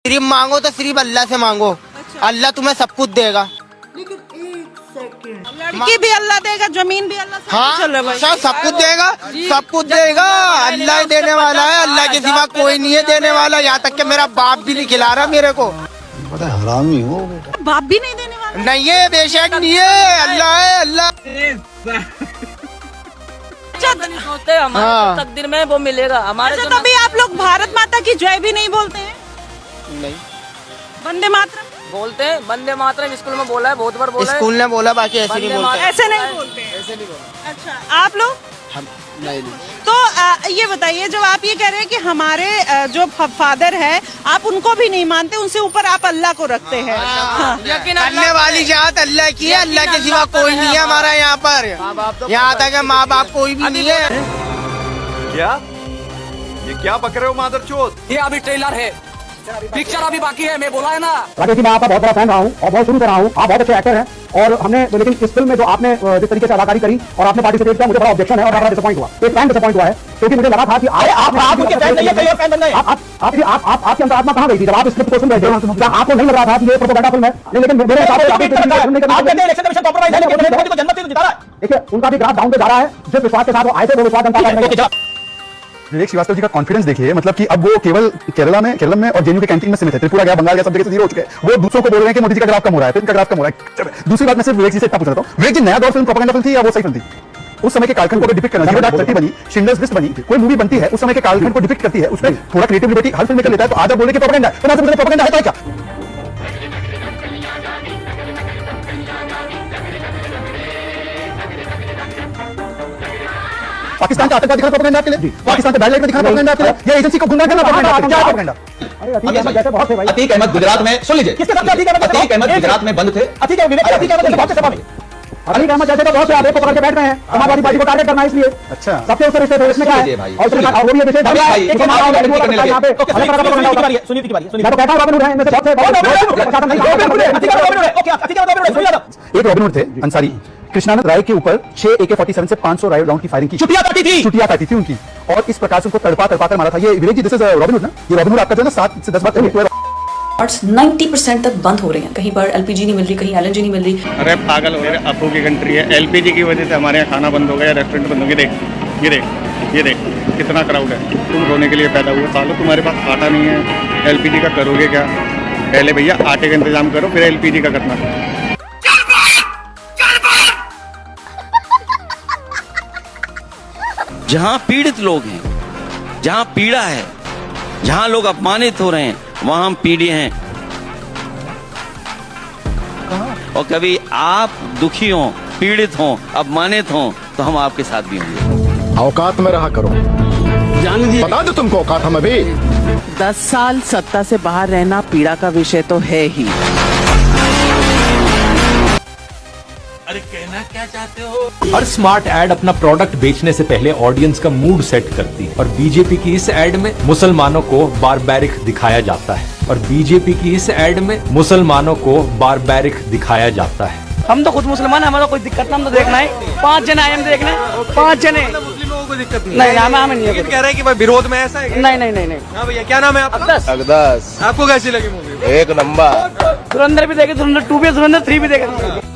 सिर्फ मांगो तो सिर्फ अल्लाह से मांगो। अच्छा। अल्लाह तुम्हें सब कुछ देगा। लेकिन एक सेकंड, लड़की भी अल्लाह देगा, जमीन भी अल्लाह, हाँ सब कुछ देगा, सब कुछ देगा। अल्लाह ही देने वाला है, अल्लाह के सिवा कोई नहीं है देने वाला। यहाँ तक कि मेरा बाप भी नहीं खिला रहा मेरे को। बड़ा हरामी हो बाप भी नहीं देने वाला। नहीं है, बेशक नहीं है, अल्लाह है, अल्लाह। होते हमारे तकदीर में वो मिलेगा हमारे। अच्छा, तभी आप लोग भारत माता की जय भी नहीं बोलते हैं? नहीं, वंदे मातरम बोलते हैं। वंदे मातरम स्कूल में बोला है, बहुत बार बोला है। स्कूल ने बोला, बाकी ऐसे नहीं बोलते। ऐसे नहीं बोलते, ऐसे नहीं बोलते। अच्छा, आप लोग? हम नहीं। तो ये बताइए, जब आप ये कह रहे हैं कि हमारे जो फादर है, आप उनको भी नहीं मानते, उनसे ऊपर आप अल्लाह को रखते हैं। करने वाली जात अल्लाह की है, अल्लाह के सिवा कोई नहीं है हमारा यहाँ पर। यहाँ तक माँ बाप कोई भी नहीं है। क्या ये क्या पक रहे हो मादरचोद? ये अभी ट्रेलर है, पिक्चर अभी बाकी है। मैं बोला है ना, राकेश जी, मैं आपका बहुत बड़ा फैन रहा हूँ और बहुत शुरू से रहा हूँ। आप बहुत अच्छे एक्टर हैं और हमने, लेकिन इस फिल्म में जो आपने जिस तरीके से अदाकारी करी और आपने पार्टिसिपेट किया, मुझे बड़ा ऑब्जेक्शन है और बड़ा डिसअपॉइंट हुआ। एक फैन डिसअपॉइंट हुआ है क्योंकि मुझे लगा था कि आप उनके फैन नहीं है, कई और फैन बन गए। आपकी अंतरात्मा कहाँ गई थी जब आप स्क्रिप्ट को सुन रहे थे? क्या आपको नहीं लग रहा था कि ये प्रोपेगेंडा फिल्म है? लेकिन मेरे हिसाब से देखिए, उनका भी ग्राफ डाउन पे जा रहा है। जिस विश्वास के साथ वो आए थे, वो विश्वास जनता का। विवेक श्रीवास्तव जी का कॉन्फिडेंस देखिए, मतलब कि अब वो केवल केरल में और जेएनयू के कैंटीन में सीमित है। त्रिपुरा गया, बंगाल गया, सब जगह से जीरो हो चुके हैं। वो दूसरों को बोल रहे हैं कि मोदी जी का ग्राफ कम हो रहा है, फिल्म का ग्राफ कम हो रहा है। दूसरी बात, मैं सिर्फ विवेक जी से इतना पूछ रहा हूं, विवेक जी, नया दौर फिल्म प्रोपेगेंडा फिल्म थी या वो सही फिल्म थी? उस समय के कालखंड को अगर डिपिक्ट करना, जीरो डार्क 30 बनी, शिंडलर्स लिस्ट बनी, कोई मूवी बनती है उस समय के कालखंड को डिपिक्ट करती है, उसमें थोड़ा क्रिएटिव लिबर्टी हर फिल्म में कर लेता है, तो आज आप बोले कि प्रोपेगेंडा है, तो ना मुझे प्रोपेगेंडा है क्या? पाकिस्तान का आतंकवाद दिखाना प्रोपेगेंडा आपके लिए? पाकिस्तान के बैडलाइट में दिखाना प्रोपेगेंडा आपके लिए? या एजेंसी को गुमराह करना प्रोपेगेंडा? क्या प्रोपेगेंडा? जैसे बहुत थे भाई। अतीक अहमद गुजरात में, सुन लीजिए, किसके साथ अतीक अहमद गुजरात में बंद थे। अतीक अहमद जैसे बहुत से बहुत से आधे को पकड़ के बैठ रहे हैं, समाजवादी पार्टी को टारगेट करना है इसलिए। अच्छा, सबसे ऊपर इसमें इसमें क्या है? और वो भी विशेष भाई यहाँ पे सुनीति की बारी मैं तो कहता हूं रॉबिन हुड है, इनमें से बहुत से प्रशासन नहीं। एक रॉबिन हुड थे अंसारी, कृष्णानंद राय के ऊपर 6 AK-47 से 500 राउंड की फायरिंग की। चुटिया काटी थी उनकी, और इस प्रकार से उनको तड़पा कर मारा था। ये विवेक जी, दिस इज रॉबिन हुड ना? ये रॉबिन हुड आपका जो है ना 7 से 10 बार 90% तक बंद हो रहे हैं। कहीं पर LPG नहीं मिल रही, कहीं LNG नहीं मिल रही। अरे पागल हो गए, अफू की कंट्री है। LPG की वजह से हमारे यहाँ खाना बंद हो गया, रेस्टोरेंट बंद हो गए। ये देख कितना क्राउड है। तुम रोने के लिए पैदा हुए, सालों तुम्हारे पास आटा नहीं है, LPG का करोगे क्या? पहले भैया आटे का इंतजाम करो, फिर LPG का करना। जहां पीड़ित लोग हैं, जहां पीड़ा है, जहां लोग अपमानित हो रहे हैं, वहां हम पीड़ित हैं। और कभी आप दुखी हों, पीड़ित हों, अपमानित हों, तो हम आपके साथ भी होंगे। औकात में रहा करो, बता दो तुमको औकात हम अभी। 10 साल सत्ता से बाहर रहना पीड़ा का विषय तो है ही। अरे कहना क्या चाहते हो? हर स्मार्ट एड अपना प्रोडक्ट बेचने से पहले ऑडियंस का मूड सेट करती है, और बीजेपी की इस एड में मुसलमानों को बारबैरिक दिखाया जाता है। हम तो खुद मुसलमान, हमारा कोई दिक्कत ना, हम तो देखना है। 5 जने आए हम देखने, 5 जने। मुस्लिम लोगों को दिक्कत नहीं? नहीं, हमें नहीं है। कह रहे हैं कि भाई विरोध में ऐसा है? नहीं। हाँ भैया, क्या नाम है आपका? अकदस। आपको कैसी लगी मूवी? एक नंबर। धुरंधर भी देखे, धुरंधर 2 भी, धुरंधर 3 भी देखे।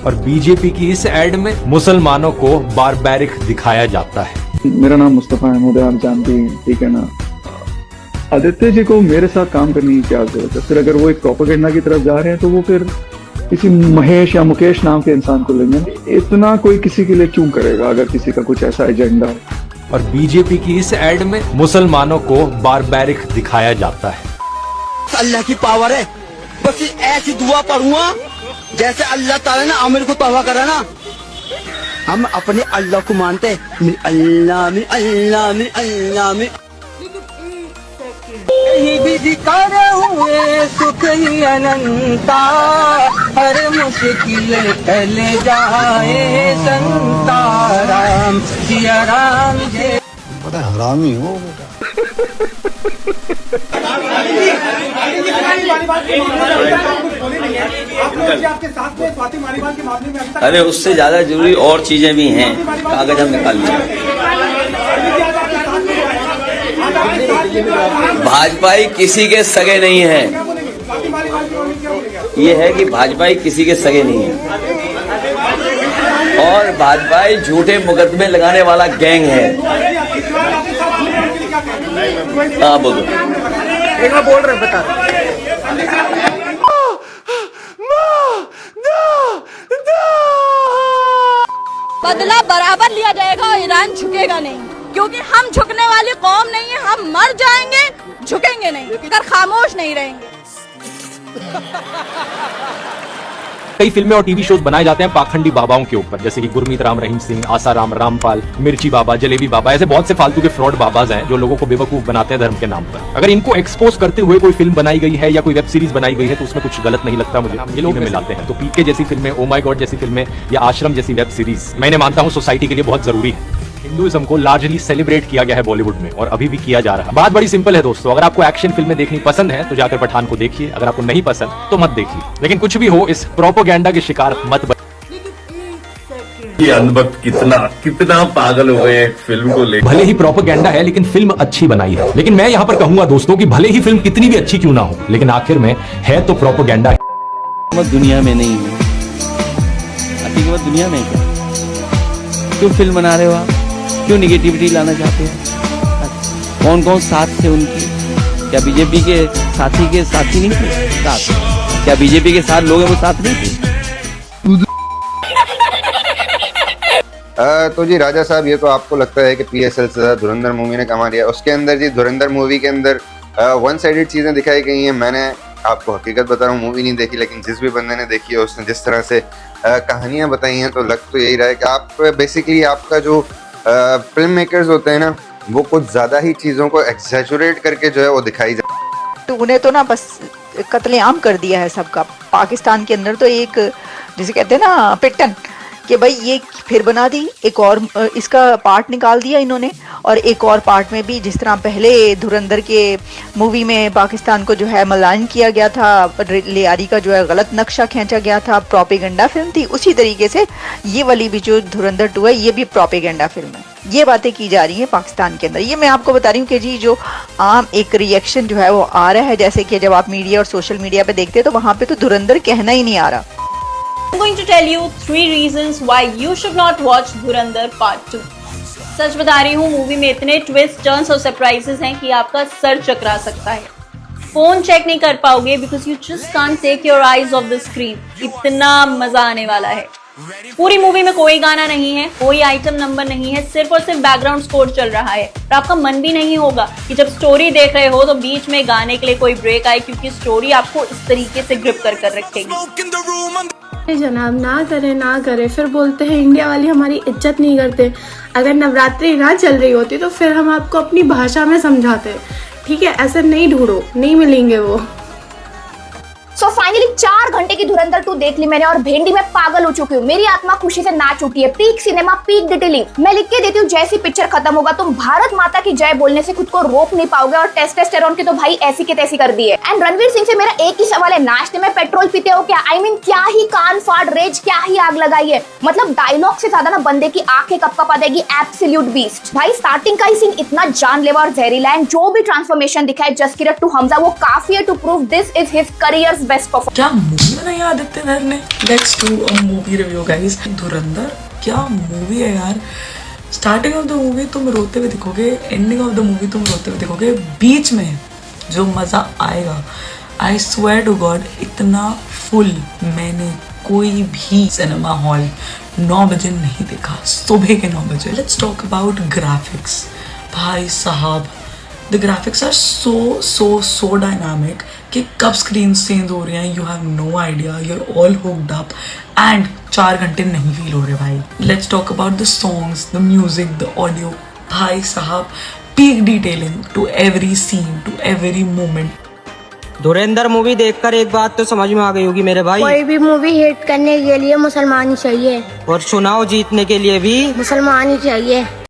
और बीजेपी की इस एड में मुसलमानों को बारबैरिक दिखाया जाता है। मेरा नाम मुस्तफा अहमद है, आप जानते हैं, ठीक है ना? आदित्य जी को मेरे साथ काम करने की क्या जरूरत है? फिर अगर वो एक प्रोपेगेंडा की तरफ जा रहे हैं तो वो फिर किसी महेश या मुकेश नाम के इंसान को लेंगे। इतना कोई किसी के लिए क्यों करेगा अगर किसी का कुछ ऐसा एजेंडा है? और बीजेपी की इस एड में मुसलमानों को बारबैरिक दिखाया जाता है। अल्लाह की पावर है, बस ऐसी दुआ पढ़ूंगा जैसे अल्लाह ताला ने आमिर को तौबा करा ना। हम अपने अल्लाह को मानते हैं, अल्लाह में अल्लाह में अल्लाह में। हुए सुख ही अनंता, हर मुश्किल टले जाए संता, राम सिया राम जय। बड़ा हरामी हो अरे उससे ज्यादा जरूरी और चीजें भी हैं, कागज हम निकाल लेंगे। भाजपाई किसी के सगे नहीं है। ये है कि भाजपाई किसी के सगे नहीं है और भाजपाई झूठे मुकदमे लगाने वाला गैंग है। हाँ बोलो। एक बार बोल रहे बता। बदला बराबर लिया जाएगा और ईरान झुकेगा नहीं, क्योंकि हम झुकने वाली कौम नहीं है। हम मर जाएंगे, झुकेंगे नहीं, अगर खामोश नहीं रहेंगे। कई फिल्में और टीवी शोज बनाए जाते हैं पाखंडी बाबाओं के ऊपर, जैसे कि गुरमीत राम रहीम सिंह, आसाराम, रामपाल, मिर्ची बाबा, जलेबी बाबा, ऐसे बहुत से फालतू के फ्रॉड बाबाज हैं जो लोगों को बेवकूफ बनाते हैं धर्म के नाम पर। अगर इनको एक्सपोज करते हुए कोई फिल्म बनाई गई है या कोई वेब सीरीज बनाई गई है तो उसमें कुछ गलत नहीं लगता मुझे। ये लोग मिलाते हैं तो पीके जैसी फिल्में, ओ माय गॉड जैसी फिल्में या आश्रम जैसी वेब सीरीज मैंने मानता हूँ सोसाइटी के लिए बहुत जरूरी है। हिंदुइज्म को लार्जली सेलिब्रेट किया गया है बॉलीवुड में और अभी भी किया जा रहा है। बात बड़ी सिंपल है दोस्तों, अगर आपको एक्शन फिल्में देखनी पसंद है तो जाकर पठान को देखिए, अगर आपको नहीं पसंद तो मत देखिए। लेकिन कुछ भी हो, इस प्रोपेगेंडा के शिकार मत बनिए। ये अनबख्त कितना पागल हो गए फिल्म को लेकर। भले ही प्रोपेगेंडा है लेकिन फिल्म अच्छी बनाई है। लेकिन मैं यहाँ पर कहूंगा दोस्तों कि भले ही फिल्म कितनी भी अच्छी क्यों ना हो, लेकिन आखिर में है तो प्रोपेगेंडा। दुनिया में नहीं है, हकीकत दुनिया में क्या? क्यों फिल्म बना रहे हो आप? क्यों निगेटिविटी लाना चाहते हो? कौन कौन साथ थे उनके? क्या बीजेपी के साथी नहीं थे साथ? क्या बीजेपी के साथ लोग हैं वो साथ नहीं थे? तो जी राजा साहब, ये तो आपको लगता है कि PSL से धुरंधर मूवी ने कमा लिया। उसके अंदर जी धुरंधर मूवी के अंदर वन साइडेड चीज़ें दिखाई गई हैं। मैंने आपको हकीकत बता रहा हूँ, मूवी नहीं देखी, लेकिन जिस भी बंदे ने देखी है उसने जिस तरह से कहानियाँ बताई हैं तो लग तो यही रहा है कि आप बेसिकली आपका जो फिल्म मेकर्स होते हैं ना, वो कुछ ज़्यादा ही चीज़ों को एक्सैचुरेट करके जो है वो दिखाई जाए। तो उन्हें तो ना बस कत्लेआम कर दिया है सबका। पाकिस्तान के अंदर तो एक जिसे कहते हैं ना पिटन, कि भाई ये फिर बना दी, एक और इसका पार्ट निकाल दिया इन्होंने। और एक और पार्ट में भी जिस तरह पहले धुरंधर के मूवी में पाकिस्तान को जो है मलाइन किया गया था, लियारी का जो है गलत नक्शा खींचा गया था, प्रोपेगेंडा फिल्म थी, उसी तरीके से ये वाली भी जो धुरंधर 2 है ये भी प्रोपेगेंडा फिल्म है। ये बातें की जा रही हैं पाकिस्तान के अंदर। ये मैं आपको बता रही हूँ कि जी जो आम एक रिएक्शन जो है वो आ रहा है, जैसे कि जब आप मीडिया और सोशल मीडिया पे देखते हैं तो वहाँ पे तो धुरंधर कहना ही नहीं आ रहा। I'm going to tell you 3 reasons why you should not watch Dhurandhar Part 2. सच बता रही हूँ, मूवी में इतने ट्विस्ट, टर्न्स और सरप्राइजेस हैं कि आपका सर चकरा सकता है। फोन चेक नहीं कर पाओगे because you just can't take your eyes off the screen. इतना मजा आने वाला है। पूरी मूवी में कोई गाना नहीं है, कोई आइटम नंबर नहीं है, सिर्फ और सिर्फ बैकग्राउंड स्कोर चल रहा है। और आपका मन भी नहीं होगा कि जब स्टोरी देख रहे हो तो बीच में गाने के लिए कोई ब्रेक आए, क्योंकि स्टोरी आपको इस तरीके से ग्रिप कर रखेगी। जनाब ना करे फिर बोलते हैं इंडिया वाली हमारी इज्जत नहीं करते। अगर नवरात्रि ना चल रही होती तो फिर हम आपको अपनी भाषा में समझाते। ठीक है, ऐसे नहीं ढूंढो, नहीं मिलेंगे वो। सो फाइनली 4 घंटे की धुरंधर 2 देख ली मैंने और भेंडी में पागल हो चुकी हूँ। मेरी आत्मा खुशी से नाच उठी है। Peak cinema, peak detailing. मैं लिख के देती हूँ, जैसी पिक्चर खत्म होगा तुम भारत माता की जय बोलने से खुद को रोक नहीं पाओगे। और टेस्टोस्टेरोन की तो भाई ऐसी के तैसी कर दी है। एंड रणवीर सिंह से मेरा एक ही सवाल है, नाश्ते में पेट्रोल पीते हो क्या? I mean, क्या ही कान फाड़ रेज, क्या ही आग लगाई है। मतलब डायलॉग से ज्यादा ना बंदे की आंखें कपकपा देगी। एब्सोल्यूट बीस्ट भाई। स्टार्टिंग का ही सीन इतना जानलेवा और जहरीला है। जो भी ट्रांसफॉर्मेशन दिखाए जसकीरत टू हमजा, वो काफी है to prove this is his career's best performance. Movie बनाई आदित्य धर ने। Let's do a movie review guys. Dhurandhar क्या मूवी है यार। स्टार्टिंग ऑफ द मूवी तुम रोते हुए दिखोगे, एंडिंग ऑफ द मूवी तुम रोते हुए दिखोगे। बीच में जो मजा आएगा, आई स्वेयर टू गॉड, इतना फुल मैंने कोई भी सिनेमा हॉल 9 बजे नहीं देखा, सुबह के 9 बजे। Let's talk about graphics. भाई साहब, the graphics are so dynamic कि कब स्क्रीन चेंज हो रही हैं, you have no idea, you are all hooked up. And 4 घंटे नहीं फील हो रहे भाई। Let's talk about the songs, the music, the audio. भाई साहब, peak detailing to every scene, to every moment. Dhurandhar movie देखकर एक बात तो समझ में आ गई होगी मेरे भाई, कोई भी मूवी हिट करने के लिए मुसलमान ही चाहिए और चुनाव जीतने के लिए भी मुसलमान ही चाहिए।